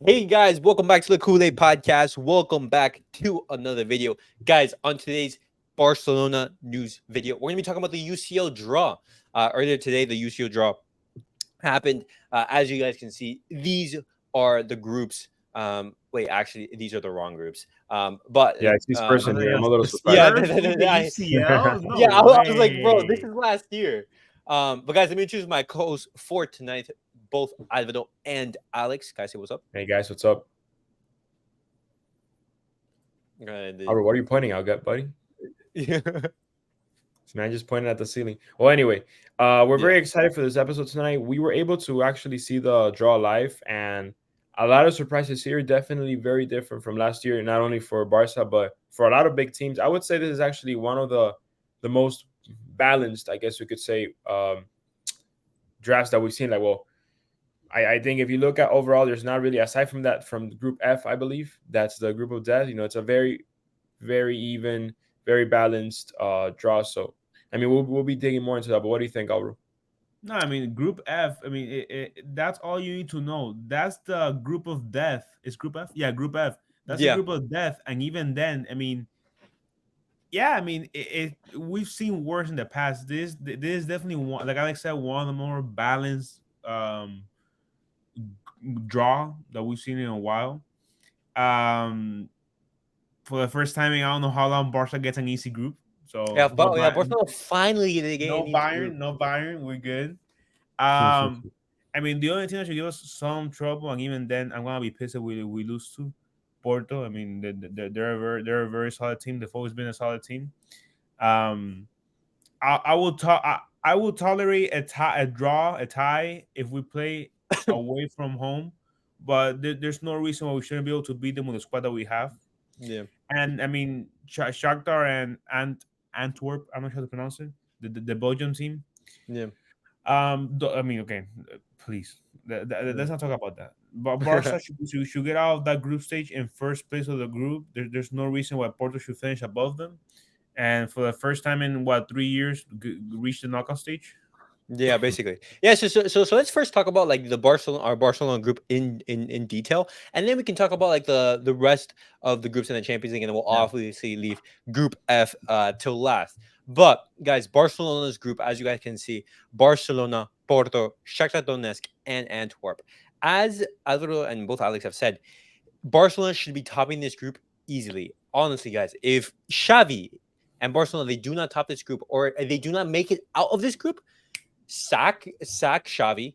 Hey guys, welcome back to the Kool-Aid Podcast. Welcome back to another video. Guys, on today's Barcelona news video, we're going to be talking about the UCL draw. Earlier today, the UCL draw happened. As you guys can see, these are the groups. Wait, actually, these are the wrong groups. But Yeah, I see Spurs I in was here. I'm like, a little yeah, surprised. Spurs with the UCL? yeah, No I was like, bro, this way. is last year. But guys, let me introduce my co-hosts for tonight, both Alvaro and Alex. Guys, say what's up. Hey guys, what's up? Uh, Albert, what are you pointing out, buddy? yeah. This man just pointed at the ceiling. Well, anyway, we're Yeah. very excited for this episode tonight. We were able to actually see the draw live, and a lot of surprises here. Definitely very different from last year, not only for Barca but for a lot of big teams. I would say this is actually one of the most balanced, I guess we could say, drafts that we've seen. Like, well, I think if you look at overall, there's not really aside from that from Group F, I believe that's the group of death. It's a very even, very balanced draw. So I mean, we'll be digging more into that. But what do you think, Alvaro? No, I mean Group F. I mean that's all you need to know. That's the group of death. Is Group F? Yeah, Group F. That's a Yeah. group of death, and even then, I mean, yeah, I mean, we've seen worse in the past. This is definitely one, like Alex said, one of the more balanced draw that we've seen in a while. Um, for the first time in I don't know how long, Barca gets an easy group. Yeah, So no but yeah, Bayern, Barcelona finally they get no an easy group. Bayern, no Bayern. We're good. Um, I mean, the only team that should give us some trouble, and even then, I'm gonna be pissed if we lose to Porto. I mean, they're a very solid team. They've always been a solid team. Um, I will I will tolerate a draw, a tie if we play away from home, but there's no reason why we shouldn't be able to beat them with the squad that we have. Yeah. And I mean, Shakhtar and Antwerp, I'm not sure how to pronounce it, the Belgium team. Yeah. I mean, okay, please, Yeah. let's not talk about that. But Barca should get out of that group stage in first place of the group. There's no reason why Porto should finish above them. And for the first time in what 3 years, reach the knockout stage. Yeah, basically. Yeah, so let's first talk about like the Barcelona group in detail, and then we can talk about like the rest of the groups in the Champions League, and then we'll Yeah. obviously leave Group F till last. But guys, Barcelona's group, as you guys can see, Barcelona, Porto, Shakhtar Donetsk, and Antwerp. As Alvaro and both Alex have said, Barcelona should be topping this group easily. Honestly, guys, if Xavi and Barcelona they do not top this group or they do not make it out of this group, sack Xavi,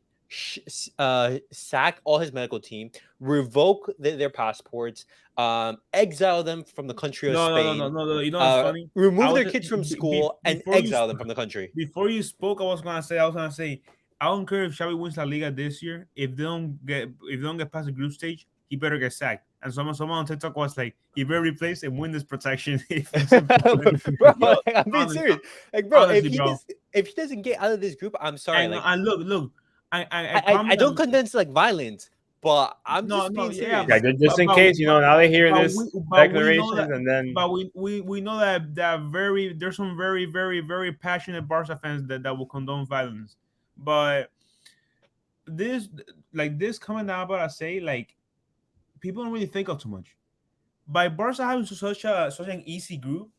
sack all his medical team, revoke their passports, exile them from the country of Spain, No. You know what's funny? I remove was their kids from school and before exile them from the country. before you spoke. I was gonna say I don't care if Xavi wins La Liga this year. If they don't get past the group stage, he better get sacked. And someone on TikTok was like, he better replace and win this protection if he doesn't perform. Bro, Yo, like, I'm being honest, serious. Like, bro, honestly, bro. if he doesn't get out of this group, I'm sorry. Like, And look, I I comment don't on condense like violence, but I'm no, just no, being yeah, serious. Yeah, just in case, now they hear this but we know that declarations and then we know that there's some very passionate Barca fans that will condone violence. But this this coming down about I say like people don't really think of too much. By Barca having such an easy group,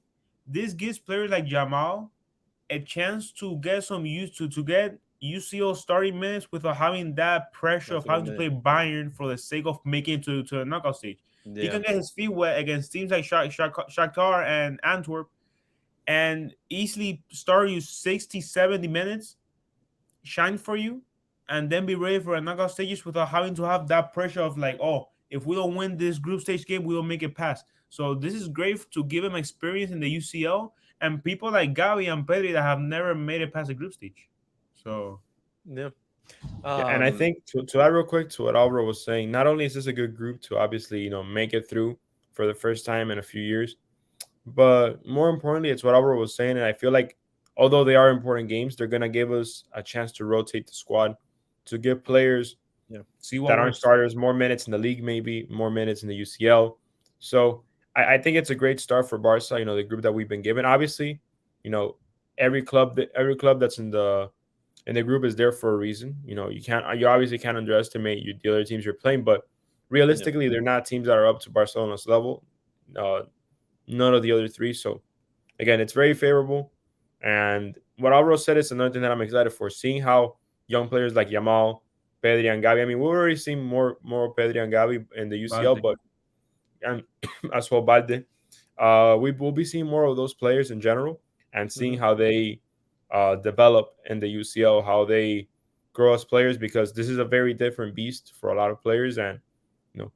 this gives players like Jamal a chance to get some used to get UCL starting minutes without having that pressure That's of a good having to play minute. Bayern for the sake of making to the knockout stage. He Yeah. can get his feet wet against teams like Shakhtar and Antwerp and easily start you 60, 70 minutes, shine for you, and then be ready for a knockout stages without having to have that pressure of like, oh, if we don't win this group stage game, we will make it past. So this is great to give him experience in the UCL and people like Gavi and Pedri that have never made it past the group stage. So Yeah. yeah, and I Um. think to add real quick to what Alvaro was saying, not only is this a good group to obviously make it through for the first time in a few years, but more importantly, it's what Alvaro was saying, and I feel like although they are important games, they're gonna give us a chance to rotate the squad, to give players Yeah. see what that aren't works. starters more minutes in the league, maybe more minutes in the UCL. So I think it's a great start for Barca. The group that we've been given. Obviously, you know every club that's in the group is there for a reason. You obviously can't underestimate the other teams you're playing, but Yeah. realistically, they're not teams that are up to Barcelona's level. Uh, None of the other three. So again, it's very favorable. And what Alvaro said is another thing that I'm excited for. Seeing how young players like Yamal, Pedri, and Gavi. I mean, we've already seen more Pedri and Gavi in the UCL, Balde. but and as well Balde, we will be seeing more of those players in general and seeing Mhm. how they develop in the UCL, how they grow as players, because this is a very different beast for a lot of players. And you know,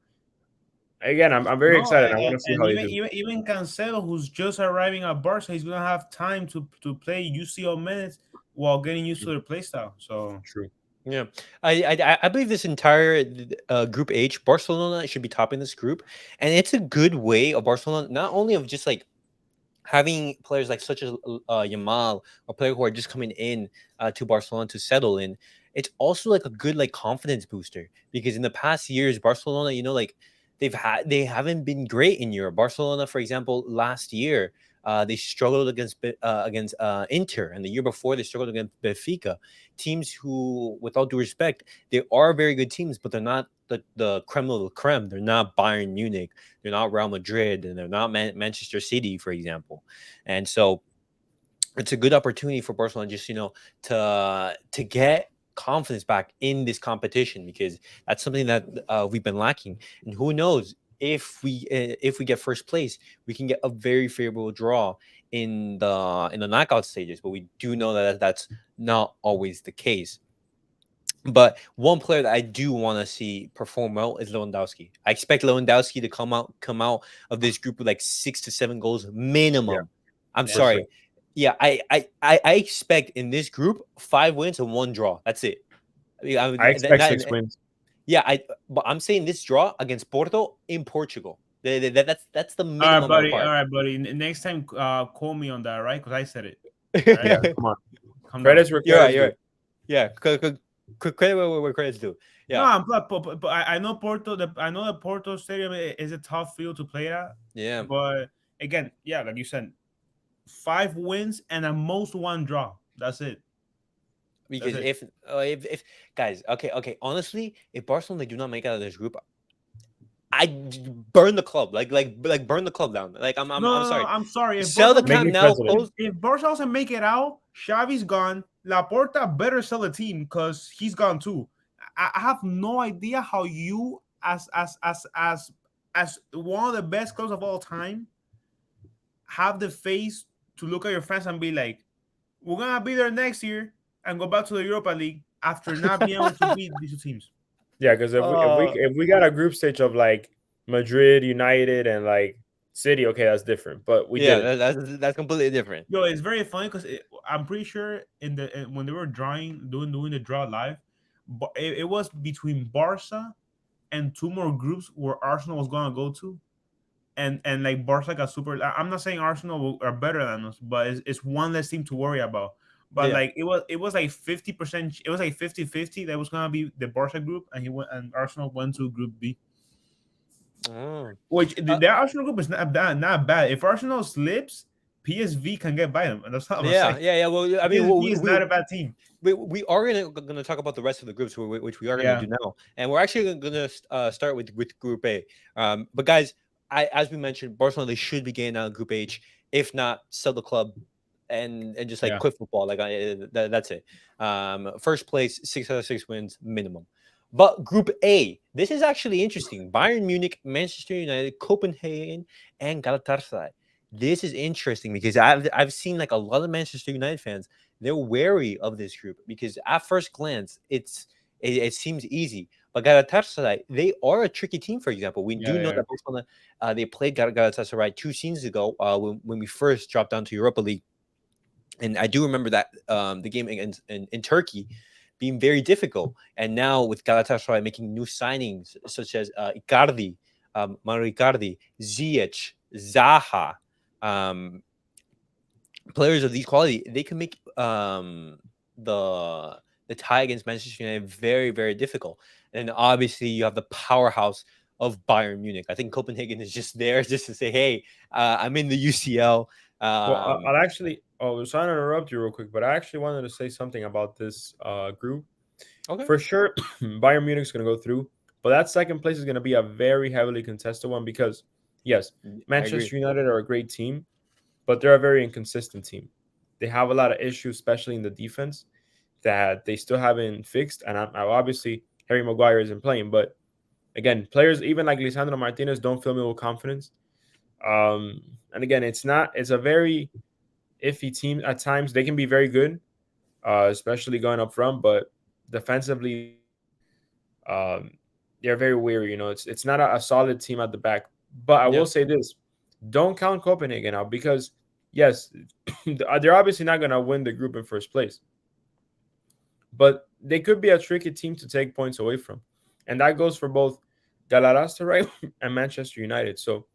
again, I'm very No, excited. I want to see and how they even do. even Cancelo, who's just arriving at Barca, he's gonna have time to play UCL minutes while getting used to their play style. So True. Yeah, I believe this entire Group H, Barcelona should be topping this group, and it's a good way of Barcelona not only of just like having players like such as Yamal or player who are just coming in to Barcelona to settle in. It's also like a good like confidence booster because in the past years, Barcelona, like they haven't been great in Europe. Barcelona, for example, last year. They struggled against Inter, and the year before they struggled against Benfica, teams who, with all due respect, they are very good teams, but they're not the creme of the creme. They're not Bayern Munich, they're not Real Madrid, and they're not Manchester City, for example. And so it's a good opportunity for Barcelona just to get confidence back in this competition because that's something that we've been lacking. And who knows if we get first place, we can get a very favorable draw in the knockout stages. But we do know that that's not always the case. But one player that I do want to see perform well is Lewandowski. I expect Lewandowski to come out of this group with like 6 to 7 goals Yeah, minimum. I'm for yeah, sure. sorry. Yeah, I expect in this group 5 wins and one draw. That's it. I mean, I expect six wins. yeah, but I'm saying this draw against Porto in Portugal. That's the all right, minimum I buddy. require. All right, buddy. Next time, call me on that, right? Because I said it. All right, Yeah, come on. calm down. Credits where You're right. credits You're due. right. Yeah, credit where credit's due. No, Yeah, but I know Porto. I know the Porto Stadium is a tough field to play at. yeah. But again, yeah, like you said, 5 wins and at most one draw. That's it. That's Because it. if guys, okay, honestly, if Barcelona do not make out of this group, I burn the club, like burn the club down. Like I'm No. sorry, I'm sorry. If sell Barca the doesn't Make make Camp me now, president. close. if Barca doesn't make it out, Xavi's gone. Laporta better sell the team because he's gone too. I have no idea how you, as one of the best clubs of all time, have the face to look at your fans and be like, "We're gonna be there next year and go back to the Europa League after not being able to beat these two teams." Yeah, because uh, if we got a group stage of like Madrid, United, and like City, okay, that's different. But we yeah, didn't. that's completely different. Yo, it's very funny because I'm pretty sure when they were doing the draw live, but it was between Barca and two more groups where Arsenal was gonna go to, and like Barca got super. I'm not saying are better than us, but it's one less team to worry about. But Yeah. like it was like 50%. It was like 50-50 that was gonna be the Barca group, and he went and Arsenal went to Group B. Oh. Which Uh, their Arsenal group is not bad. If Arsenal slips, PSV can get by them, and that's what I'm yeah, saying. yeah, yeah. Well, I mean, PSV is not a bad team. we are gonna talk about the rest of the groups, which we are gonna Yeah, do now, and we're actually gonna start with Group A. But guys, as we mentioned, Barcelona they should be getting out of Group H. If not, sell the club and just like yeah. quit football. Like that's it. First place, 6 out of 6 wins minimum. But Group A, this is actually interesting. Bayern Munich, Manchester United, Copenhagen, and Galatasaray. This is interesting because I've seen like a lot of Manchester United fans, they're wary of this group because at first glance it seems easy. But Galatasaray, they are a tricky team. For example, we Yeah, do know yeah. that Barcelona, they played Galatasaray 2 seasons ago when we first dropped down to Europa League, and I do remember that the game against in Turkey being very difficult. And now with Galatasaray making new signings such as Icardi, Mario Icardi, Ziyech, Zaha, um, players of these quality, they can make the the tie against Manchester United very, very difficult. And obviously, you have the powerhouse of Bayern Munich. I think Copenhagen is just there just to say, "Hey, I'm in the UCL." Well, Um, I'll actually. Oh, sorry to interrupt you real quick, but I actually wanted to say something about this group. okay. For sure, Bayern Munich's going to go through. But that second place is going to be a very heavily contested one because, yes, I agree. Manchester United are a great team, but they're a very inconsistent team. They have a lot of issues, especially in the defense, that they still haven't fixed. And obviously, Harry Maguire isn't playing. But again, players even like Lisandro Martinez don't fill me with confidence. And again, it's a very iffy team at times. They can be very good, especially going up front, but defensively, um, they're very weary. It's not a solid team at the back. But I Yeah. will say this: don't count Copenhagen out because yes, they're obviously not going to win the group in first place, but they could be a tricky team to take points away from, and that goes for both Galatasaray and Manchester United. So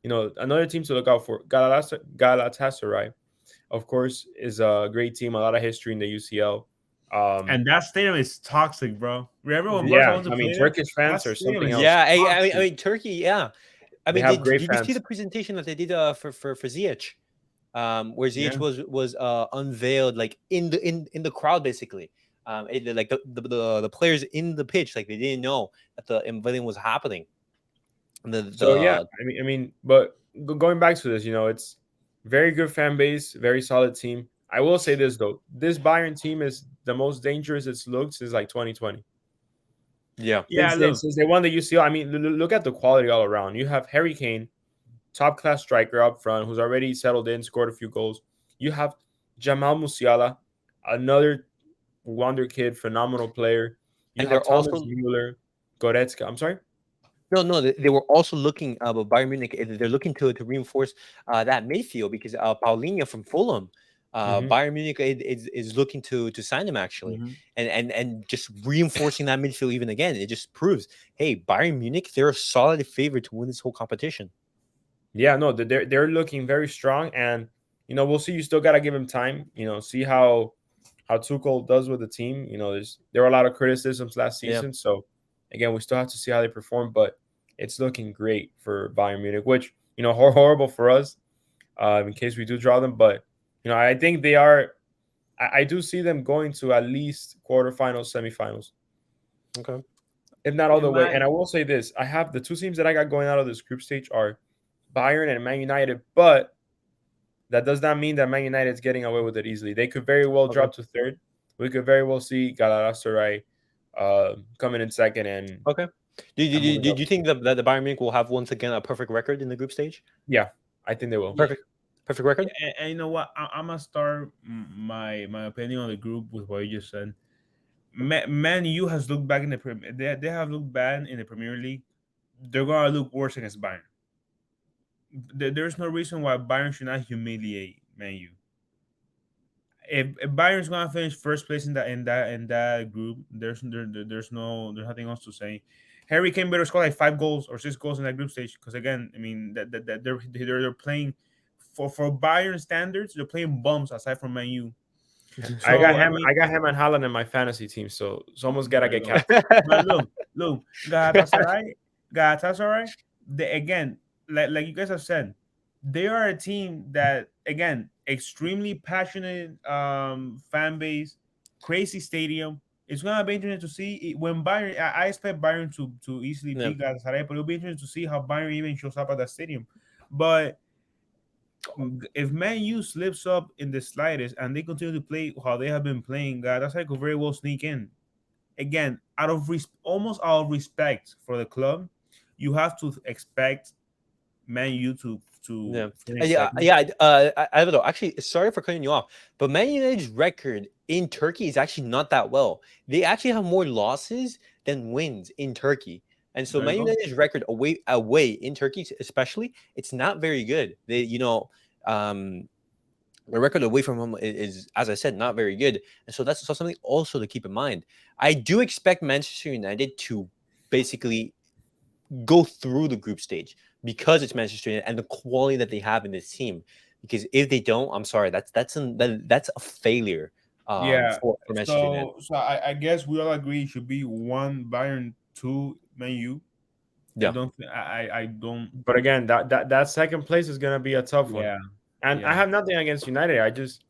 another team to look out for. Galatasaray, of course, is a great team. A lot of history in the UCL. And that stadium is toxic, bro. Remember when Barca Yeah, went to I mean play there? Turkish That fans are stadium something is else. Yeah, I toxic. mean Turkey. Yeah, I They mean, have great did you see the fans. presentation that they did for Ziyech? Where Ziyech Yeah. was unveiled like in the crowd basically. Like the players in the pitch like they didn't know that the unveiling was happening. So yeah, The but going back to this, it's very good fan base, very solid team. I will say this though, this Bayern team is the most dangerous it's looked since like 2020. Yeah. Yeah, look. Since they won the UCL, I mean, look at the quality all around. You have Harry Kane, top class striker up front, who's already settled in, scored a few goals. You have Jamal Musiala, another wonder kid, phenomenal player. You And have they're Thomas also Mueller, Goretzka. I'm sorry. no, they were also looking but Bayern Munich they're looking to reinforce that midfield because Paulinho from Fulham Hmm. Bayern Munich is looking to sign him actually, Mhm. and just reinforcing that midfield even again. It just proves, hey, Bayern Munich, they're a solid favorite to win this whole competition. Yeah, no, they're looking very strong, and we'll see. You still gotta give him time. See how Tuchel does with the team. There were a lot of criticisms last Yeah, season, so again, we still have to see how they perform. But it's looking great for Bayern Munich, which horrible for us in case we do draw them. But I think they are. I do see them going to at least quarterfinals, semifinals, okay. if not all In the way. my And I will say this: I have the two teams that I got going out of this group stage are Bayern and Man United, but that does not mean that Man United is getting away with it easily. They could very well Okay. drop to third. We could very well see Galatasaray coming in second Okay. Do, do, and do, moving do up. you think that the Bayern Munich will have once again a perfect record in the group stage? Yeah, I think they will. yeah, Perfect, perfect record. and you know what? I'm gonna start my opinion on the group with what you just said. Man U has looked back in the Premier. They have looked bad in the Premier League. They're gonna look worse against Bayern. There's no reason why Bayern should not humiliate Man U. If Bayern's gonna finish first place in that group, there's nothing else to say. Harry Kane better score like 5 goals or 6 goals in that group stage because again, I mean that they're playing for Bayern standards, they're playing bums aside from Man U. So I mean, I got him and Haaland in my fantasy team, so someone's gotta but get look, captain. but look, Galatasaray, they again, like you guys have said, they are a team that again extremely passionate fan base, crazy stadium. It's gonna be interesting to see when Bayern. I expect Bayern to easily Yeah. beat Galatasaray, but it'll be interesting to see how Bayern even shows up at that stadium. But if Man U slips up in the slightest and they continue to play how they have been playing, Galatasaray could very well sneak in again, almost out of respect for the club, you have to expect Man U to Yeah, finish yeah, second. yeah. I don't know. Actually, sorry for cutting you off, but Man United's record in Turkey is actually not that well. They actually have more losses than wins in Turkey, and so There you Man go. United's record away in Turkey, especially, it's not very good. Um, the record away from home is, as I said, not very good, and so that's something also to keep in mind. I do expect Manchester United to basically go through the group stage because it's Manchester United and the quality that they have in this team. Because if they don't, I'm sorry, that's a failure Yeah. for Manchester United. So I guess we all agree it should be one Bayern, two Man U. I Yeah, don't think I don't. But again, that second place is gonna be a tough one. Yeah, And I yeah. have nothing against United. I just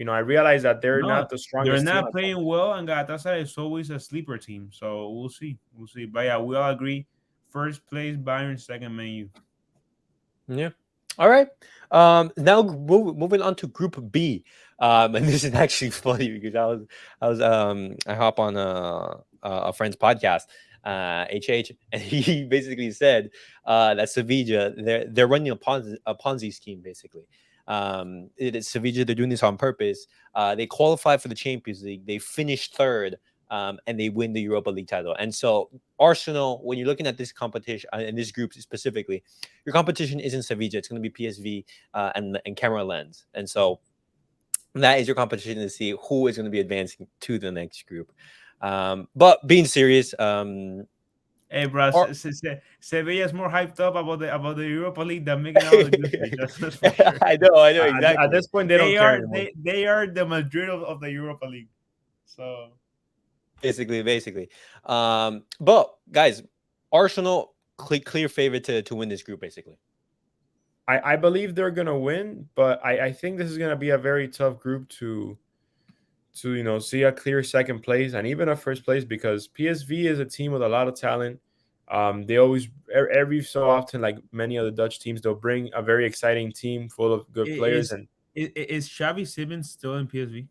I realize that they're No, not the they're strongest team. not playing well, and Galatasaray is always a sleeper team. So we'll see. We'll see. But yeah, we all agree. First place Bayern, second Man U. Yeah. All right. Now moving on to Group B. And this is actually funny because I hop on a friend's podcast, HH, and he basically said that Sevilla they're running a Ponzi scheme basically. It is Sevilla. They're doing this on purpose. They qualify for the Champions League. They finished third. And they win the Europa League title. And so Arsenal, when you're looking at this competition and this group specifically, your competition isn't Sevilla. It's going to be PSV and Camera Lens. And so that is your competition to see who is going to be advancing to the next group. But being serious, Hey, bro, Ar- Sevilla is more hyped up about the Europa League than making out of the group stage. That's for sure. I know At exactly. this point, they don't care anymore. They are the Madrid of the Europa League. So Basically. But guys, Arsenal clear favorite to win this group, basically. I believe they're gonna win, but I think this is gonna be a very tough group to see a clear second place and even a first place because PSV is a team with a lot of talent. They always every so often, like many of the Dutch teams, they'll bring a very exciting team full of good players. And is Xavi Simons still in PSV?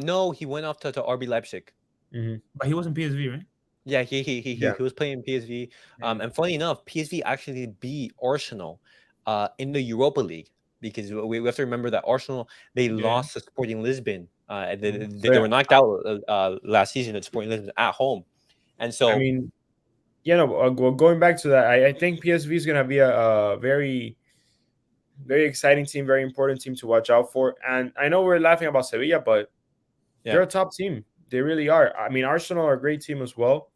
No, he went off to RB Leipzig. Mhm. But he was in PSV, right? Yeah, he Yeah, he was playing PSV. Yeah. And funny enough, PSV actually beat Arsenal in the Europa League because we have to remember that Arsenal they Yeah. lost to Sporting Lisbon. so They yeah, were knocked out last season at Sporting Lisbon at home, and I so mean, going back to that, I think PSV is gonna be a very very exciting team, very important team to watch out for. And I know we're laughing about Sevilla, but yeah. they're a top team. They really are. I mean, Arsenal are a great team as well.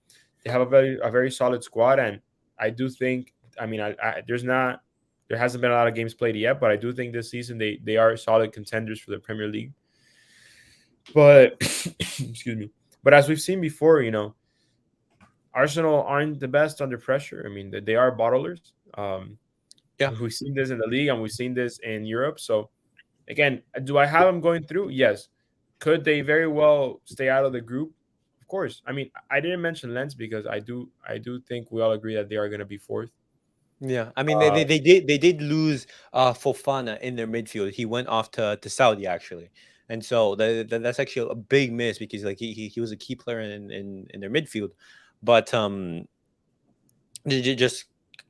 They have a very solid squad, and I do think. I mean, there hasn't been a lot of games played yet, but I do think this season they are solid contenders for the Premier League. But excuse me. But as we've seen before, Arsenal aren't the best under pressure. I mean, they are bottlers. Yeah. We've seen this in the league, and we've seen this in Europe. So again, do I have them going through? Yes. Could they very well stay out of the group? Of course. I mean, I didn't mention Lens because I do think we all agree that they are going to be fourth. Yeah, I mean Uh, they did lose Fofana in their midfield. He went off to Saudi actually, and so that's actually a big miss because like he was a key player in their midfield. But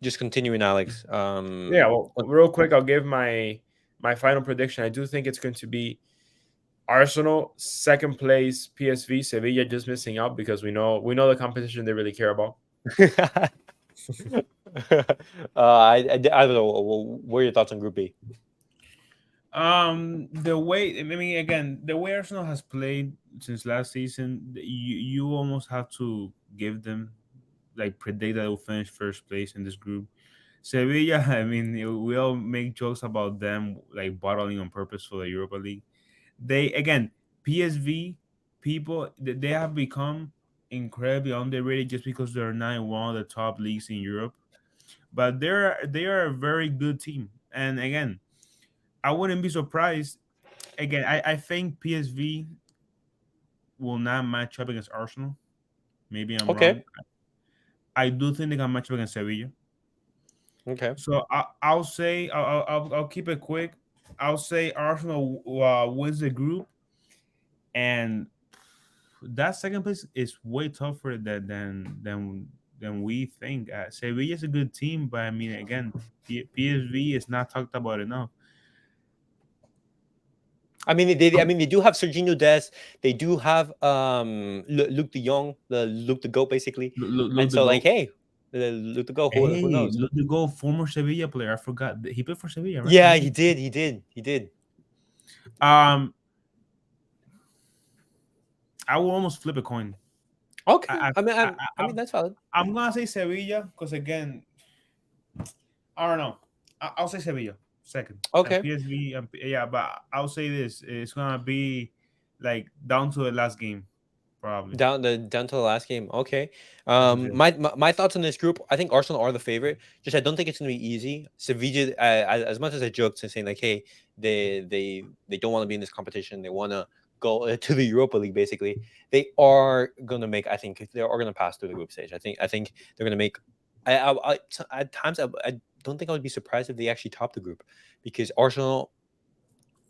just continuing, Alex. yeah. Well, real quick, I'll give my final prediction. I do think it's going to be Arsenal second place, PSV, Sevilla just missing out because we know the competition they really care about. I don't know. What are your thoughts on Group B? The way I mean, again, the way Arsenal has played since last season, you almost have to give them like predict that they'll finish first place in this group. Sevilla, I mean, we all make jokes about them like bottling on purpose for the Europa League. They again, PSV people they have become incredibly underrated just because they're not in one of the top leagues in Europe. But they are a very good team, and again, I wouldn't be surprised. Again, I think PSV will not match up against Arsenal. Maybe I'm Okay, wrong. I do think they can match up against Sevilla. okay, So I'll say I'll keep it quick. I'll say Arsenal wins the group, and that second place is way tougher than we think. Sevilla is a good team, but I mean, again, PSV is not talked about enough. I mean, they do have Serginho Dest. They do have Luke De Jong, the Luke the Goat, basically. Look And the so, like, goal. hey, Luke the Goat. Who Hey, knows? look the goal. Former Sevilla player. I forgot he played for Sevilla, right? Yeah, he did. He did. He did. Um, I will almost flip a coin. Okay. I, I, I, I mean, I'm that's valid. I'm gonna say Sevilla because again, I don't know. I'll say Sevilla second and Okay. PSV. Yeah, but I'll say this: it's gonna be like down to the last game probably. Down to the last game. Okay. That's it. My thoughts on this group. I think Arsenal are the favorite. Just I don't think it's going to be easy. Sevilla, as much as I joked and saying like, hey, they don't want to be in this competition. They want to go to the Europa League. Basically, they are going to make. I think they are going to pass through the group stage. I think they're going to make. At times I don't think I would be surprised if they actually top the group because Arsenal,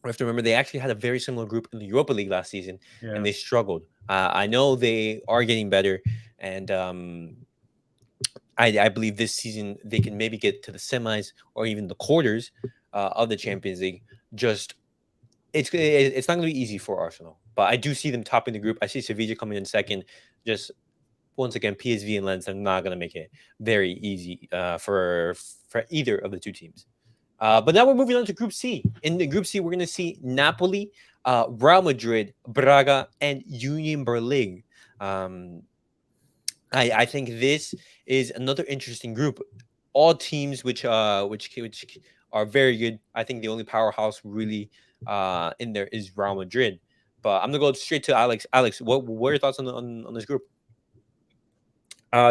we have to remember they actually had a very similar group in the Europa League last season, and Yeah. they struggled. I know they are getting better, and I believe this season they can maybe get to the semis or even the quarters of the Champions League. Just it's not going to be easy for Arsenal, but I do see them topping the group. I see Sevilla coming in second. Just once again, PSV and Lens are not going to make it very easy for either of the two teams. But now we're moving on to Group C. In the Group C, we're going to see Napoli, Real Madrid, Braga, and Union Berlin. Um, I think this is another interesting group. All teams which are very good. I think the only powerhouse really in there is Real Madrid. But I'm gonna go straight to Alex. Alex, what are your thoughts on this group?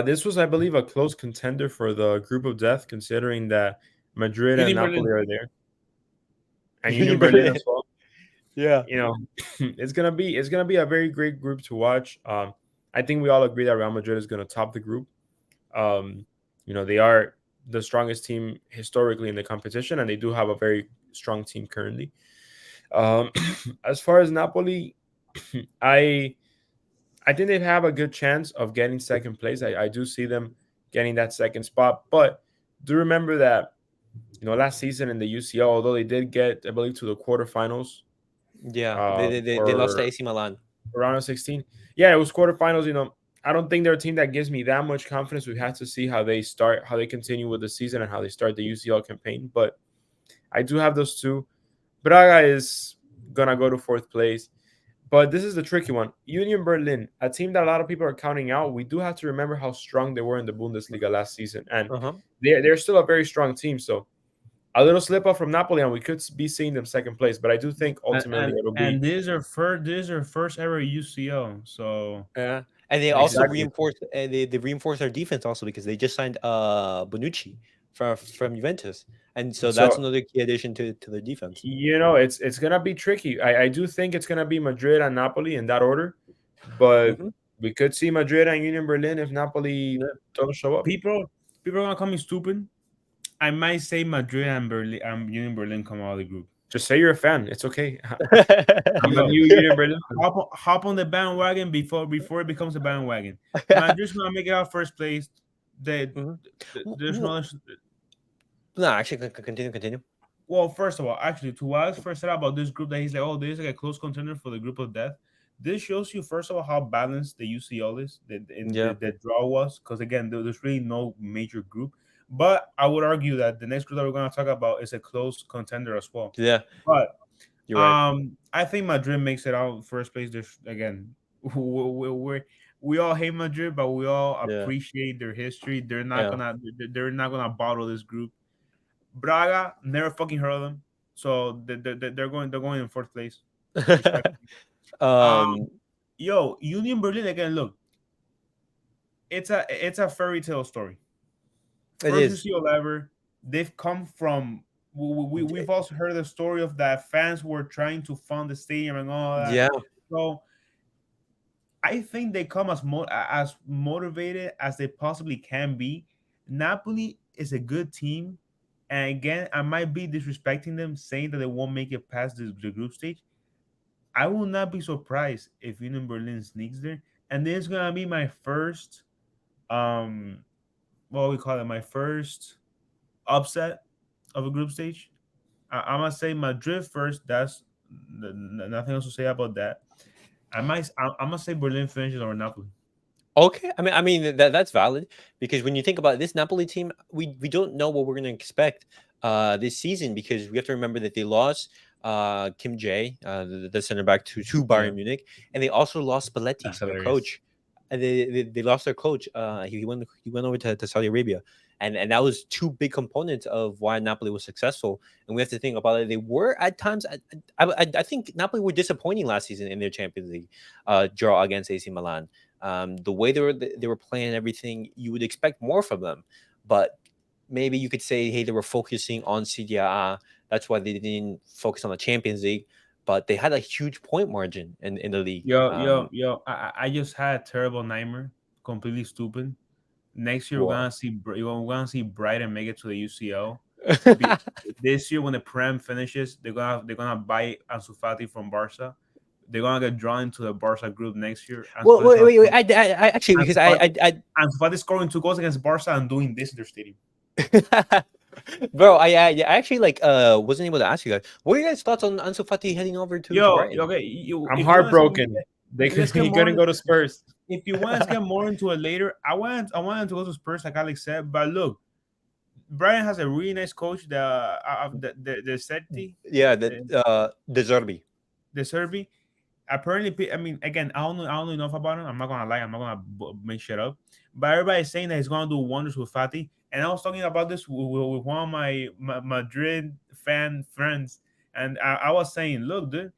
This was, I believe, a close contender for the group of death, considering that Madrid and Union Napoli Berlin. are there, and Union Union Berlin Berlin. as well. Yeah. You know, it's gonna be a very great group to watch. I think we all agree that Real Madrid is gonna top the group. Um, they are the strongest team historically in the competition, and they do have a very strong team currently. Um, as far as Napoli, I I think they have a good chance of getting second place. I do see them getting that second spot, but do remember that last season in the UCL, although they did get, I believe, to the quarterfinals Yeah, they lost to for AC Milan. round of 16. Yeah, it was quarterfinals. I don't think they're a team that gives me that much confidence. We have to see how they start, how they continue with the season, and how they start the UCL campaign. But I do have those two. Braga is gonna go to fourth place. But this is the tricky one. Union Berlin, a team that a lot of people are counting out. We do have to remember how strong they were in the Bundesliga last season, and Uh huh. they're still a very strong team. So a little slip up from Napoli, and we could be seeing them second place. But I do think And ultimately and, it'll be and this is our first ever UCO. So Yeah, and they also exactly. reinforced they reinforced their defense also because they just signed Bonucci from Juventus, and so that's So another key addition to their defense. it's gonna be tricky. I do think it's gonna be Madrid and Napoli in that order, but Hmm. we could see Madrid and Union Berlin if Napoli Yeah. don't show up. people are gonna call me stupid. I might say Madrid and Berlin and Union Berlin come out of the group. Just say you're a fan. It's okay. I'm a Yo, new Union Berlin fan. hop on the bandwagon before it becomes a bandwagon. Madrid's gonna make it out first place. They, Mhm. there's no other. No, actually, continue. Well, first of all, actually, to what I first said about this group, that he's like, oh, this is like a close contender for the group of death. This shows you, first of all, how balanced the UCL is, Yeah, the draw was, because again, there's really no major group. But I would argue that the next group that we're going to talk about is a close contender as well. yeah, But you're right. I think Madrid makes it out first place. There's again, we all hate Madrid, but we all Yeah, appreciate their history. yeah. They're not gonna bottle this group. Braga never fucking heard of them, so they're going in fourth place. Respect. um, Um, Union Berlin again. Look, it's a fairy tale story. it First is. UCL ever. They've come from. We've also heard the story of that fans were trying to fund the stadium and all that. Yeah, So I think they come as motivated as they possibly can be. Napoli is a good team, and again, I might be disrespecting them, saying that they won't make it past the group stage. I will not be surprised if Union Berlin sneaks there, and this is gonna be my first, um, what we call it, my first upset of a group stage. I'm gonna say Madrid first. That's nothing else to say about that. I'm gonna say Berlin finishes over Napoli. okay. I mean that's valid because when you think about this Napoli team, we don't know what we're going to expect this season because we have to remember that they lost Kim Jae, the center back to Yeah, Bayern Munich, and they also lost Spalletti, that's their hilarious. coach. and they lost their coach. He went over to Saudi Arabia, and that was two big components of why Napoli was successful. And we have to think about it. They were at times. I think Napoli were disappointing last season in their Champions League draw against AC Milan. The way they were playing and everything, you would expect more from them, but maybe you could say, hey, they were focusing on Serie A. That's why they didn't focus on the Champions League. But they had a huge point margin in the league. I just had a terrible nightmare. Completely stupid. Next year What? we're gonna see Brighton make it to the UCL. Be, this year when the Prem finishes, they're gonna buy Ansu Fati from Barca. They're gonna get drawn into the Barca group next year. Well, wait, wait, wait. I actually because Ansu Fati, Ansu Fati scoring 2 goals against Barca and doing this in their stadium. bro, I actually wasn't able to ask you guys. What are your guys' thoughts on Ansu Fati heading over to Brighton? Okay, I'm if you want to heartbroken. let's get He more. couldn't go to Spurs. If you want to get more into it later, I wanted to go to Spurs like Alex said, but look, Brian has a really nice coach, the Serti, Yeah, uh, the Zerbi. the Serbi. Apparently, I mean, again, I don't know enough about him. I'm not gonna lie, I'm not gonna make shit up. But everybody's saying that he's gonna do wonders with Fati. And I was talking about this with one of my Madrid fan friends, and I was saying, look, dude,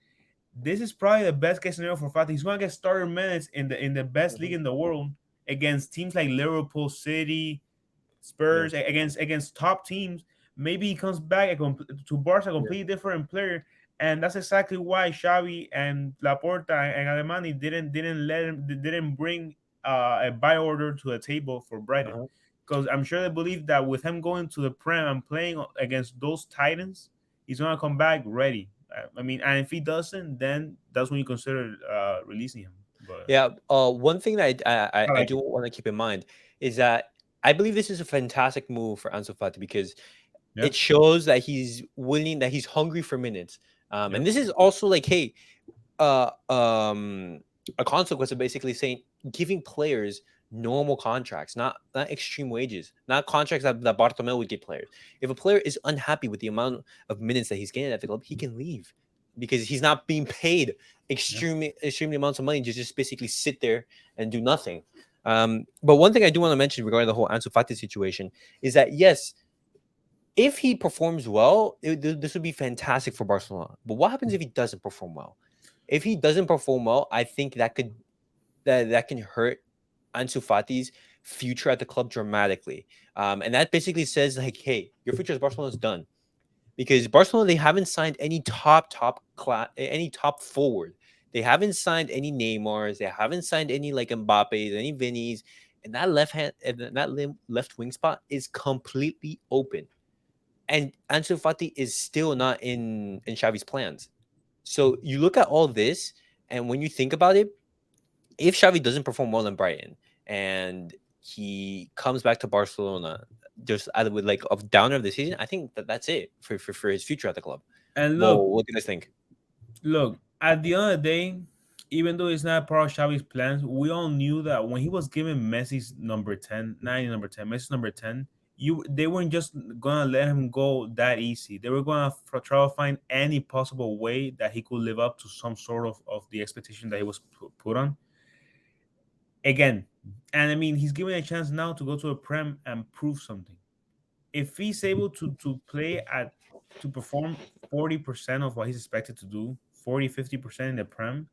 this is probably the best case scenario for Fati. He's gonna get starter minutes in the best league Mhm. in the world against teams like Liverpool, City, Yeah. Spurs, against top teams. Maybe he comes back to Barca a Yeah. completely different player, and that's exactly why Xavi and Laporta and Alemani didn't bring a buy order to the table for Brighton, Uh-huh. because I'm sure they believe that with him going to the Prem and playing against those Titans, he's gonna come back ready. I mean, and if he doesn't, then that's when you consider releasing him. But Yeah. One thing that I I like do it. want to keep in mind is that I believe this is a fantastic move for Ansu Fati because Yeah, it shows that he's willing, that he's hungry for minutes. yeah, And this is also like, hey, uh, um, a consequence of basically saying giving players normal contracts, not extreme wages, not contracts that Bartomeu would give players. If a player is unhappy with the amount of minutes that he's getting at the club, he can leave because he's not being paid yeah. extremely amounts of money to just basically sit there and do nothing. But one thing I do want to mention regarding the whole Ansu Fati situation is that yes, if he performs well, this would be fantastic for Barcelona. But what happens if he doesn't perform well? If he doesn't perform well, I think that can hurt Ansu Fati's future at the club dramatically. And that basically says like, hey, your future as Barcelona is done because Barcelona, they haven't signed any top class, any top forward. They haven't signed any Neymars. They haven't signed any like Mbappe's, any Vinny's, and that left hand and that left wing spot is completely open. And Ansu Fati is still not in Xavi's plans. So you look at all this, and when you think about it, if Xavi doesn't perform well in Brighton and he comes back to Barcelona just either with like a downer of the season, I think that's it for his future at the club. And Well, what do you guys think? look. At the end of the day, even though it's not part of Xavi's plans, we all knew that when he was given Messi's number 10, not even number 10, Messi's number 10, they weren't just gonna let him go that easy. They were gonna try to find any possible way that he could live up to some sort of the expectation that he was put on. Again, and I mean, he's given a chance now to go to a Prem and prove something. If he's able to play at to perform 40% of what he's expected to do, 40-50% in the Prem,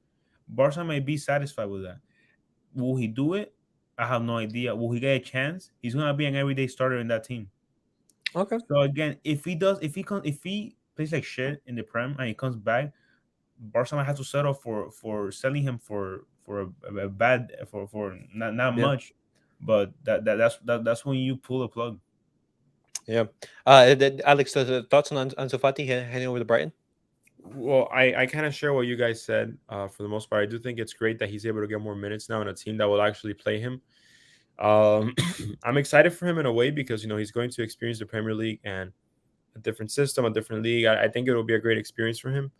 Barca may be satisfied with that. Will he do it? I have no idea. Will he get a chance? He's gonna be an everyday starter in that team. Okay. So again, if he plays like shit in the Prem and he comes back, Barca might have to settle for selling him for a bad for not Yeah. much, but that's when you pull the plug. Yeah. Alex, thoughts on Ansu Fati heading over to Brighton? Well, I kind of share what you guys said. For the most part, I do think it's great that he's able to get more minutes now in a team that will actually play him. Um, I'm excited for him in a way because he's going to experience the Premier League and a different system, a different league. I think it will be a great experience for him.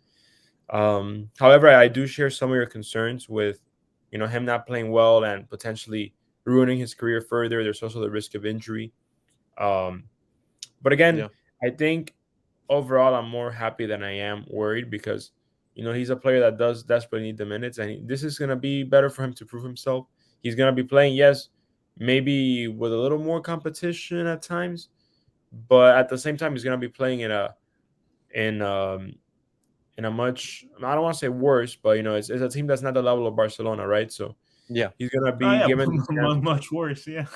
However, I do share some of your concerns with him not playing well and potentially ruining his career further. There's also the risk of injury. Um, but again, Yeah. I think overall I'm more happy than I am worried because he's a player that does desperately need the minutes, and this is gonna be better for him to prove himself. He's gonna be playing, yes, maybe with a little more competition at times, but at the same time, he's gonna be playing in in a much, I don't want to say worse, but it's a team that's not the level of Barcelona, right? So Yeah. he's gonna Oh be yeah, given the chance. much worse. Yeah.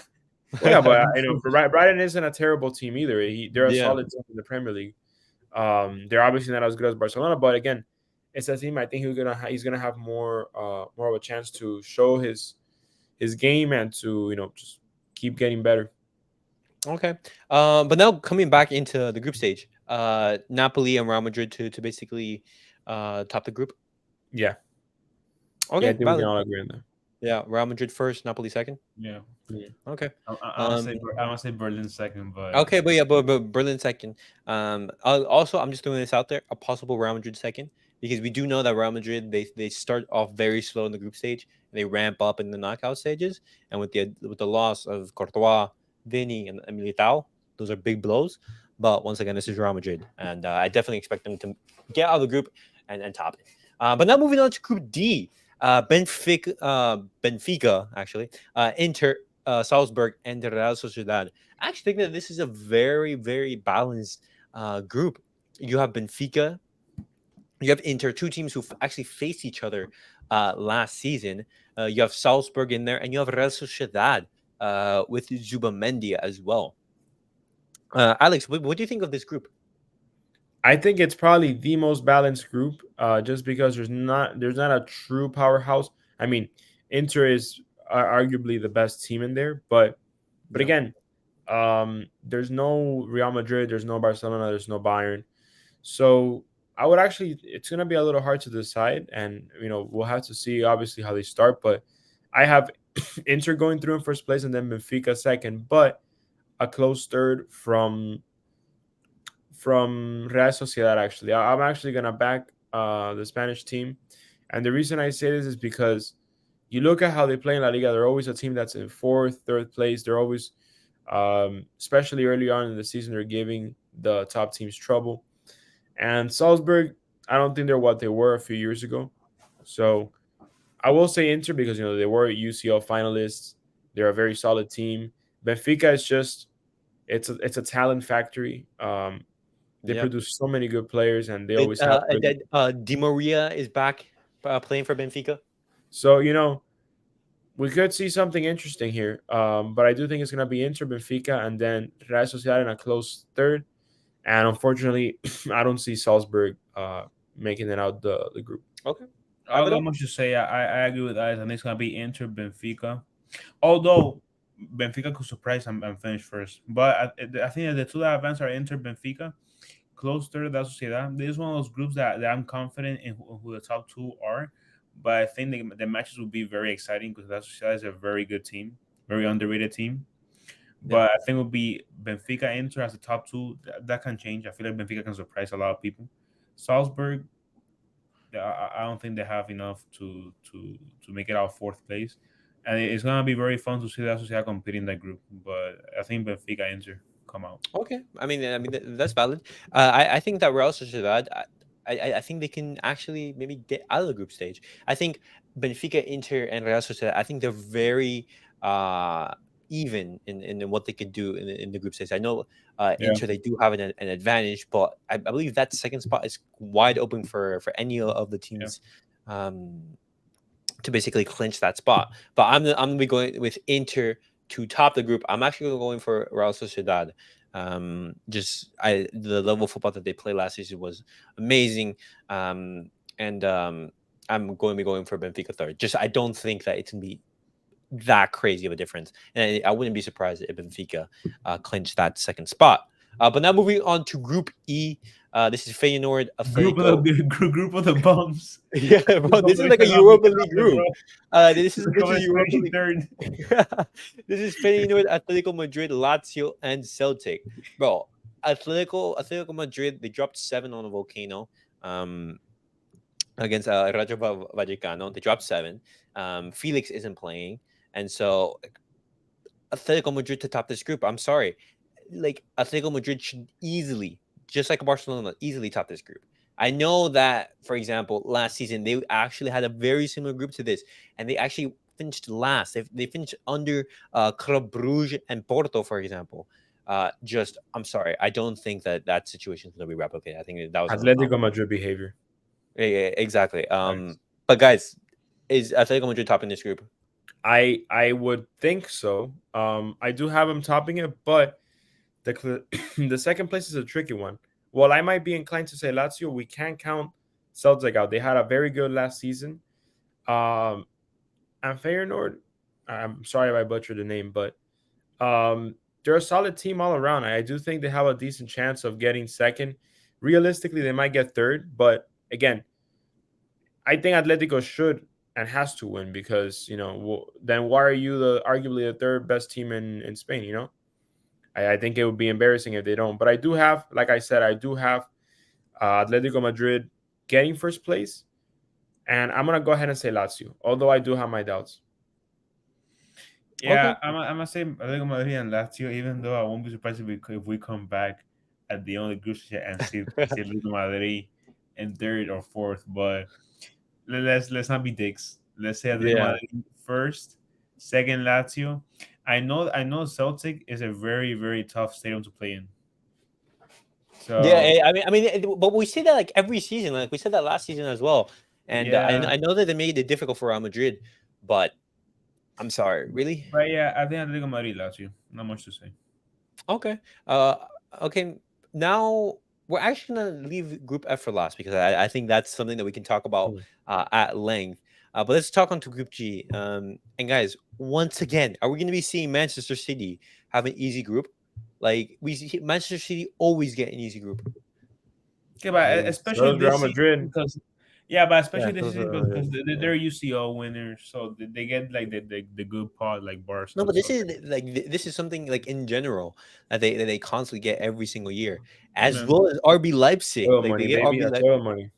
Well, yeah, but Much worse. Brighton isn't a terrible team either. They're a Yeah. solid team in the Premier League. They're obviously not as good as Barcelona, but again, it's a team I think he's gonna have more of a chance to show his game and to just keep getting better. Okay. But now coming back into the group stage, Napoli and Real Madrid to basically top the group. Yeah, yeah, I Okay, think we can valid. all agree on that. Yeah, Real Madrid first, Napoli second. Yeah. Yeah. Okay. I want to Um, say I want to say Berlin second, but okay, but Berlin second. Also, I'm just throwing this out there: a possible Real Madrid second, because we do know that Real Madrid they start off very slow in the group stage and they ramp up in the knockout stages. And with the loss of Courtois, Vini, and Militao, those are big blows. But once again, this is Real Madrid, and I definitely expect them to get out of the group and top it. But now moving on to Group D, Benfica actually, Inter, Salzburg, and the Real Sociedad. I actually think that this is a very, very balanced group. You have Benfica, you have Inter, two teams who actually faced each other last season. You have Salzburg in there, and you have Real Sociedad with Zubamendia as well. Alex, what do you think of this group? I think it's probably the most balanced group, just because there's not a true powerhouse. I mean, Inter is arguably the best team in there, but Yeah, again, there's no Real Madrid, there's no Barcelona, there's no Bayern. So I would actually, it's gonna be a little hard to decide, and we'll have to see obviously how they start. But I have Inter going through in first place, and then Benfica second, but a close third from Real Sociedad. Actually, I'm actually gonna back the Spanish team, and the reason I say this is because you look at how they play in La Liga. They're always a team that's in fourth, third place. They're always, especially early on in the season, they're giving the top teams trouble. And Salzburg, I don't think they're what they were a few years ago. So I will say Inter because they were UCL finalists. They're a very solid team. Benfica is just it's a talent factory. They yeah. produce so many good players, and they always have really. Di Maria is back playing for Benfica. So we could see something interesting here. But I do think it's gonna be Inter, Benfica, and then Real Sociedad in a close third. And unfortunately, I don't see Salzburg making it out the group. Okay, I'll go Alvaro. much to say I agree with that. I think it's gonna be Inter Benfica. Although Benfica could surprise and finish first, but I think that the two that advance are Inter Benfica. Close third, that's Sociedad. This is one of those groups that I'm confident in who the top two are. But I think the matches will be very exciting because that Sociedad is a very good team, very underrated team. Yeah. But I think it will be Benfica Inter as the top two. That can change. I feel like Benfica can surprise a lot of people. Salzburg, I don't think they have enough to make it out fourth place. And it's gonna be very fun to see that Sociedad compete in that group. But I think Benfica Inter come out. Okay, that's valid. I think that Real Sociedad, I think they can actually maybe get out of the group stage. I think Benfica, Inter, and Real Sociedad. I think they're very uh even in what they could do in the group stage. I know Yeah, Inter they do have an advantage, but I believe that second spot is wide open for any of the yeah. teams. Um, to basically clinch that spot. But I'm gonna be going with Inter to top the group. I'm actually going for Real Sociedad. Just the level of football that they played last season was amazing. And I'm going to be going for Benfica third. Just I don't think that it's gonna be that crazy of a difference, and I wouldn't be surprised if Benfica clinched that second spot. But now moving on to Group E. This is Feyenoord, Group of Atletico. the group of the bums. Yeah, Group bro, of this is the like a cannot make Europa it League out there, group. bro. This is Coming Europa League. third. This is Feyenoord, Atletico Madrid, Lazio, and Celtic. Bro, Atletico Madrid, they dropped 7 on a volcano against Rayo Vallecano. They dropped 7. Felix isn't playing, and so Atletico Madrid to top this group. I'm sorry, like Atletico Madrid should easily, just like Barcelona, easily top this group. I know that, for example, last season they actually had a very similar group to this, and they actually finished last. They finished under Club Brugge and Porto, for example. Just, I'm sorry, I don't think that that situation is going to be replicated. I think that was an Atletico anomaly. Madrid behavior. Yeah, yeah, exactly. Facts. But guys, is Atletico Madrid topping this group? I would think so. I do have him topping it, but the second place is a tricky one. Well, I might be inclined to say Lazio. We can't count Celtic out. They had a very good last season. Um, and Feyenoord, I'm sorry if I butchered the name, but they're a solid team all around. I do think they have a decent chance of getting second. Realistically, they might get third, but again, I think Atletico should and has to win because then why are you the arguably the third best team in Spain? I think it would be embarrassing if they don't. But I do have, like I said, I do have Atletico Madrid getting first place, and I'm gonna go ahead and say Lazio, although I do have my doubts. Yeah, Okay. I'm gonna say Atletico Madrid and Lazio, even though I won't be surprised if we come back at the only group stage and see Atletico Madrid in third or fourth. But let's not be dicks. Let's say Atletico Yeah. Madrid first, second Lazio. I know Celtic is a very tough stadium to play in. Yeah, So but we say that like every season. Like we said that last season as well. And yeah, I know that they made it difficult for Real Madrid, but I'm sorry, really? but yeah, I think Atletico Madrid Lazio. Not much to say. Okay. Okay. Now we're actually gonna leave Group F for last because I think that's something that we can talk about Mm. at length. But let's talk on to Group G. And guys, once again, are we gonna be seeing Manchester City have an easy group? Like we see Manchester City always get an easy group. Okay, I but mean, so especially does Real this season Madrid. because yeah, but Yeah, especially this so does season Real because Madrid. Yeah. they're UCL winners, so they get like the good part like Barca No, and but this stuff. is like this is something like in general that they constantly get every single year, as Yeah. well as RB Leipzig. Oil Like they money, get baby. RB That's Leipzig. oil money.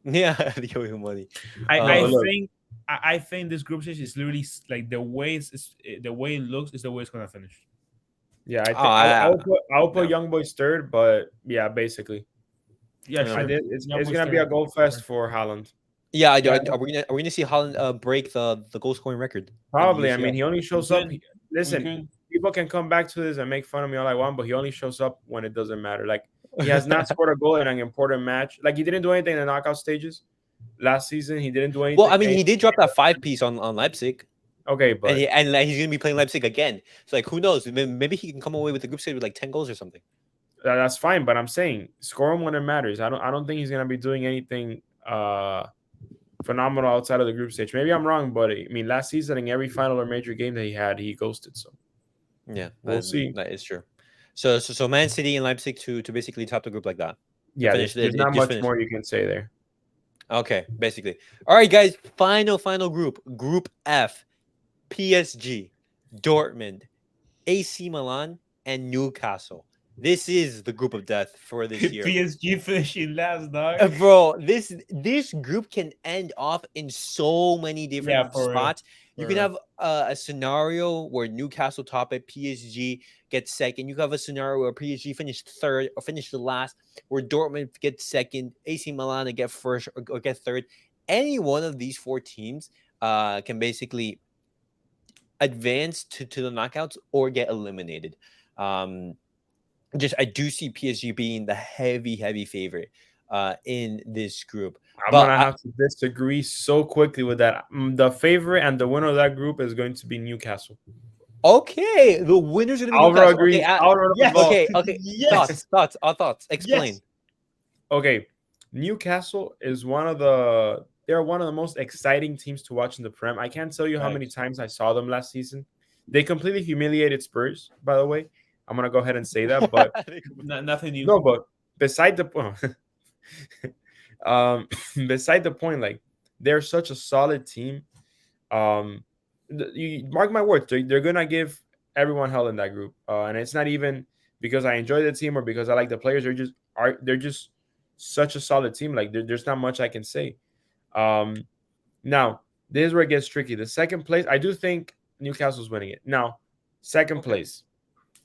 Yeah, the oil money. I No, I but Um, look, think I think this group stage is literally like the way it looks is the way it's gonna finish. yeah, I oh, think I'll put no, Young Boys third, but yeah, basically, Yeah, no. I sure. did. It's Young it's boys gonna be third. a goal fest for Haaland. Yeah, Yeah, are we gonna see Holland break the goal scoring record in the Probably. I mean, UCL? he only we shows up. can we Listen, can. people can come back to this and make fun of me all I want, but he only shows up when it doesn't matter. Like he has not scored a goal in an important match. Like he didn't do anything in the knockout stages last season. He didn't do Well, anything. I mean, he did drop that five piece on Leipzig, Okay, but and like, he's gonna be playing Leipzig again. So like, who knows? Maybe he can come away with the group stage with like 10 goals or something. that's fine. But I'm saying score him when it matters. I don't think he's gonna be doing anything phenomenal outside of the group stage. Maybe I'm wrong, but I mean last season in every final or major game that he had, he ghosted. So Yeah, we'll see. that is true. So Man City and Leipzig to basically top the group like that to Yeah, finish there's it not just much finish. more you can say there. Okay, basically. All right, guys. Final group. Group F. PSG, Dortmund, AC Milan, and Newcastle. This is the group of death for this year. PSG finishing last, dog. Bro, this group can end off in so many Yeah, different for real. spots. You For can real. have a scenario where Newcastle top it, PSG gets second. You can have a scenario where PSG finished third or finished the last, where Dortmund gets second, AC Milan to get first or get third. Any one of these four teams can basically advance to the knockouts or get eliminated. Um, just I do see PSG being the heavy favorite in this group. I'm But gonna have to disagree so quickly with that. The favorite and the winner of that group is going to be Newcastle. okay, the winner's gonna be Alvaro Newcastle. Okay, agrees. Alvaro as Yes. well. okay. Yes. Thoughts. Explain. Yes. Okay, Newcastle is they're one of the most exciting teams to watch in the Prem. I can't tell you how many Facts. times I saw them last season. They completely humiliated Spurs, by the way. I'm gonna go ahead and say that, but Nothing new. no, but beside the point, beside the point, like they're such a solid team. Um, you mark my words, they're gonna give everyone hell in that group, and it's not even because I enjoy the team or because I like the players. They're just such a solid team. Like there's not much I can say. Um, now this is where it gets tricky. The second place, I do think Newcastle's winning it. Now, second Okay. place,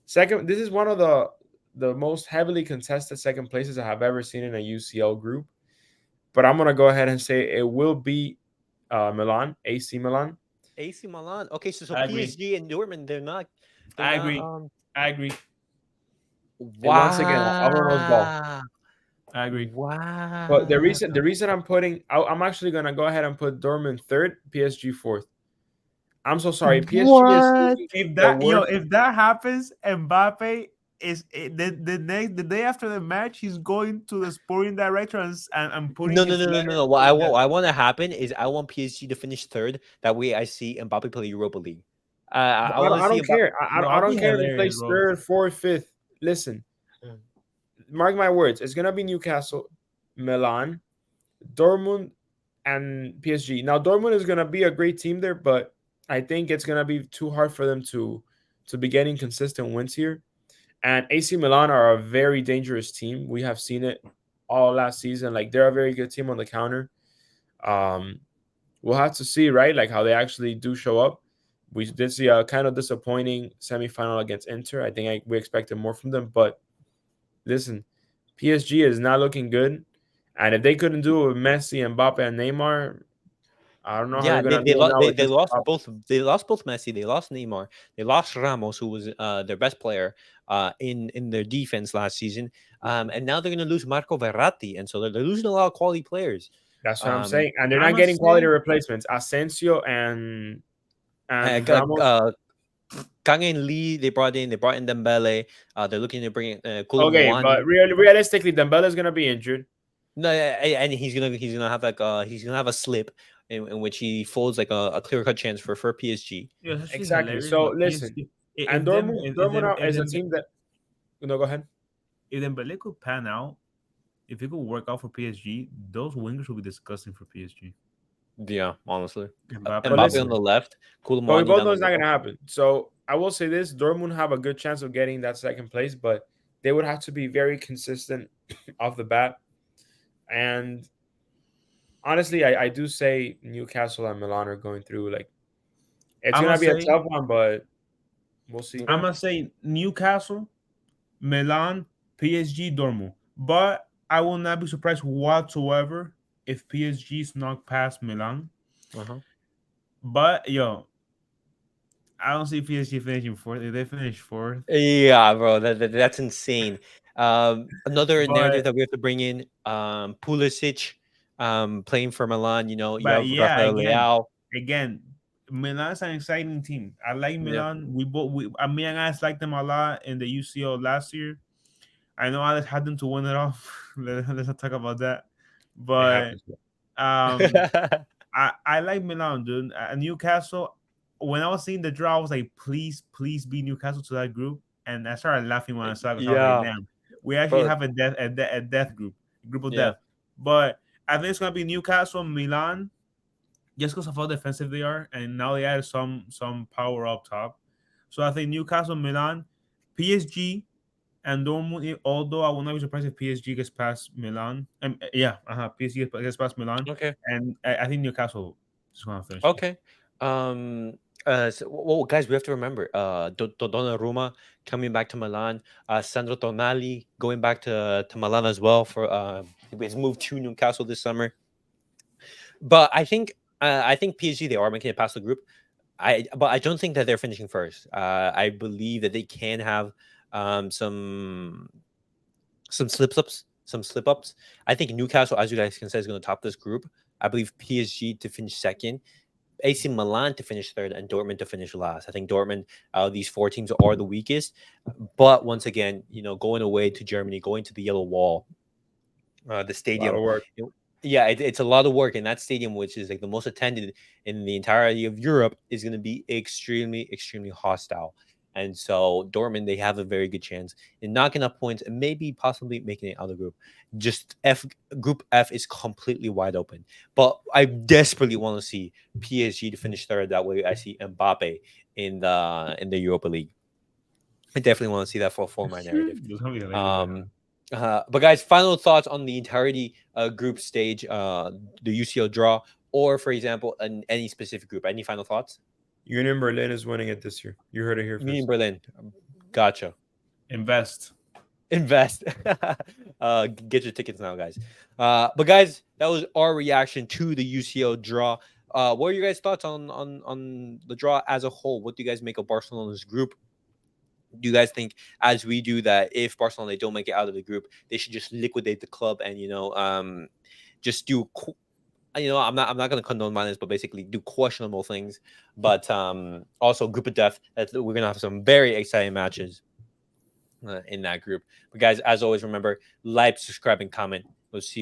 second. This is one of the most heavily contested second places I have ever seen in a UCL group. But I'm gonna go ahead and say it will be Milan, AC Milan. AC Milan. Okay, so I agree. PSG and Dortmund, they're I not agree. I agree. And once again, Alvaro knows ball. Wow. I agree. But the Wow. reason the reason I'm actually gonna go ahead and put Dortmund third, PSG fourth. I'm so sorry. PSG is What? the worst. If that happens, Mbappe the day after the match, he's going to the sporting director and putting No, no, his no, no, no, letter no. What I saying want, that. what I want to happen is I want PSG to finish third. That way, I see Mbappe play Europa League. I want to I see don't Mbappe. care. Bro, I I'll be don't care if he hilarious, plays bro. third, fourth, fifth. Listen, mark my words. It's gonna be Newcastle, Milan, Dortmund, and PSG. Now Dortmund is gonna be a great team there, but I think it's gonna be too hard for them to be getting consistent wins here. And AC Milan are a very dangerous team. We have seen it all last season. Like they're a very good team on the counter. Um, we'll have to see, right? Like how they actually do show up. We did see a kind of disappointing semifinal against Inter. We expected more from them, but listen, PSG is not looking good. And if they couldn't do it with Messi, Mbappe, and Neymar, I don't know how Yeah, they're they gonna they, do it lo- now they with they just lost Mbappe. both. They lost both Messi. They lost Neymar. They lost Ramos, who was their best player in their defense last season. And now they're going to lose Marco Verratti, and so they're losing a lot of quality players. That's what I'm Um, saying. And they're I not must getting quality say, replacements. Asensio uh, and G- Ramos. Kang and Lee they brought in. They brought in Dembele. They're looking to bring in Okay, but Koulibaly. realistically, Dembele is gonna be injured. No, and he's gonna have he's gonna have a slip in which he folds like a clear cut chance for PSG. yeah, it's actually Exactly. hilarious. So But listen, PSG, and Dortmund is a team that. No, go ahead. if Dembele could pan out, if he could work out for PSG, those wingers will be disgusting for PSG. Yeah, honestly. Mbappe But and Mbappe on listen, the Dembele. left, but we Koulibaly both down know the it's not middle. gonna happen. So I will say this: Dortmund have a good chance of getting that second place, but they would have to be very consistent off the bat. And honestly, I do say Newcastle and Milan are going through. Like it's I'm gonna gonna be a say tough one, but we'll see. I'm gonna say Newcastle, Milan, PSG, Dortmund. But I will not be surprised whatsoever if PSG snuck past Milan. Uh-huh. But yo, I don't see PSG finishing fourth. If they finish fourth, Yeah, bro, that's insane. Another narrative but that we have to bring in, Pulisic, playing for Milan. You but have yeah, Rafael Leao. again, Milan's an exciting team. I like Yeah, Milan. Me and Alex liked them a lot in the UCL last year. I know Alex had them to win it off. Let's not talk about that. It But happens. um, I like Milan, dude. Newcastle. When I was seeing the draw, I was like, please, please be Newcastle to that group. And I started laughing when I saw it because I was like, yeah, damn, we actually bro. have a death group of Yeah, death. But I think it's gonna be Newcastle, Milan, just because of how defensive they are, and now they added some power up top. So I think Newcastle, Milan, PSG, and Dortmund. Although I will not be surprised if PSG gets past Milan. PSG gets past Milan, okay. and I think Newcastle is going to finish. Okay. Well, guys, we have to remember, Donnarumma coming back to Milan, Sandro Tonali going back to Milan as well for his move to Newcastle this summer. But I think PSG they are making it past the group. But I don't think that they're finishing first. I believe that they can have um, some some slip ups. I think Newcastle, as you guys can say, is going to top this group. I believe PSG to finish second, AC Milan to finish third, and Dortmund to finish last. I think Dortmund, these four teams are the weakest. But once again, going away to Germany, going to the Yellow Wall, the A lot stadium. of work. Yeah, it's a lot of work, and that stadium, which is like the most attended in the entirety of Europe, is going to be extremely, extremely hostile. And so Dortmund, they have a very good chance in knocking up points and maybe possibly making it out of the group. Just Group F is completely wide open. But I desperately want to see PSG to finish third. That way, I see Mbappe in the Europa League. I definitely want to see that for my narrative. It's going to be hilarious. Um, but guys, final thoughts on the entirety group stage, the UCL draw, or for example, any specific group. Any final thoughts? Union Berlin is winning it this year. You heard it here Me in first. Berlin. Gotcha. Invest. Invest. Get your tickets now, guys. But guys, that was our reaction to the UCL draw. What are your guys' thoughts on the draw as a whole? What do you guys make of Barcelona's group? Do you guys think, as we do, that if Barcelona they don't make it out of the group, they should just liquidate the club and just do I'm not going to condone violence, but basically do questionable things. But also group of death. We're going to have some very exciting matches in that group. But guys, as always, remember, like, subscribe, and comment. We'll see you